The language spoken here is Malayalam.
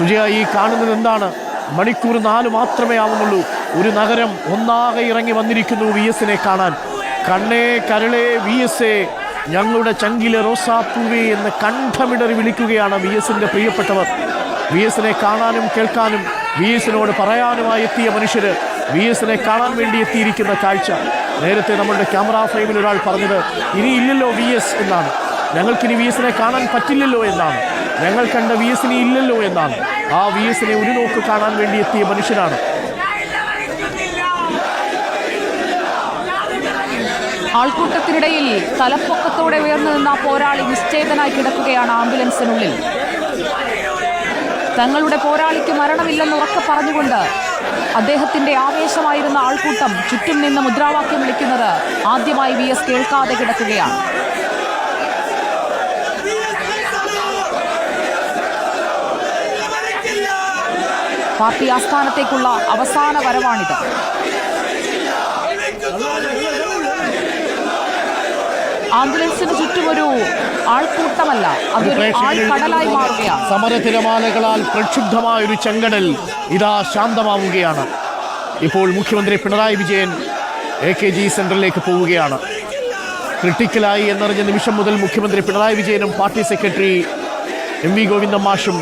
സുജയ, ഈ കാണുന്നത് എന്താണ്? മണിക്കൂർ 4 മാത്രമേ ആവുന്നുള്ളൂ. ഒരു നഗരം ഒന്നാകെ ഇറങ്ങി വന്നിരിക്കുന്നു VS-നെ കാണാൻ. കണ്ണേ കരളേ VS-എ, ഞങ്ങളുടെ ചങ്കിലെ റോസാപ്പൂവേ എന്ന് കണ്ഠമിടറി വിളിക്കുകയാണ് VS-ന്റെ പ്രിയപ്പെട്ടവർ. VS-നെ കാണാനും കേൾക്കാനും VS-നോട് പറയാനുമായി എത്തിയ മനുഷ്യര് VS-നെ കാണാൻ വേണ്ടി എത്തിയിരിക്കുന്ന കാഴ്ച. നേരത്തെ നമ്മളുടെ ക്യാമറ ഫ്രെയിമിൽ ഒരാൾ പറഞ്ഞത് ഇനിയില്ലല്ലോ VS എന്നാണ്. ഞങ്ങൾക്കിനി VS-നെ കാണാൻ പറ്റില്ലല്ലോ എന്നാണ്. ഞങ്ങൾ കണ്ട VS-നെ ഇല്ലല്ലോ എന്നാണ്. ആ VS-നെ ഒരു നോക്ക് കാണാൻ വേണ്ടി എത്തിയ മനുഷ്യനാണ്. ആൾക്കൂട്ടത്തിനിടയിൽ തലപ്പൊക്കത്തോടെ ഉയർന്നു നിന്ന പോരാളി നിശ്ചേതനായി കിടക്കുകയാണ് ആംബുലൻസിനുള്ളിൽ. തങ്ങളുടെ പോരാളിക്ക് മരണമില്ലെന്ന് ഉറക്കെ പറഞ്ഞുകൊണ്ട് അദ്ദേഹത്തിന്റെ ആവേശമായിരുന്ന ആൾക്കൂട്ടം ചുറ്റും നിന്ന് മുദ്രാവാക്യം വിളിക്കുന്നത് ആദ്യമായി VS കേൾക്കാതെ കിടക്കുകയാണ്. പാർട്ടി ആസ്ഥാനത്തേക്കുള്ള അവസാന വരവാണിത്. ആംബുലൻസിന് ചുറ്റും ഒരു ആൾക്കൂട്ടമല്ല, അതൊരു ആൾക്കടലായി മാറുകയാണ്. സമരതിരമാലകളാൽ പ്രക്ഷുബ്ധമായൊരു ചെങ്കടൽ ഇതാ ശാന്തമാവുകയാണ്. ഇപ്പോൾ മുഖ്യമന്ത്രി പിണറായി വിജയൻ AKG സെന്ററിലേക്ക് പോവുകയാണ്. ക്രിട്ടിക്കലായി എന്നറിഞ്ഞ നിമിഷം മുതൽ മുഖ്യമന്ത്രി പിണറായി വിജയനും പാർട്ടി സെക്രട്ടറി MV ഗോവിന്ദൻ മാഷും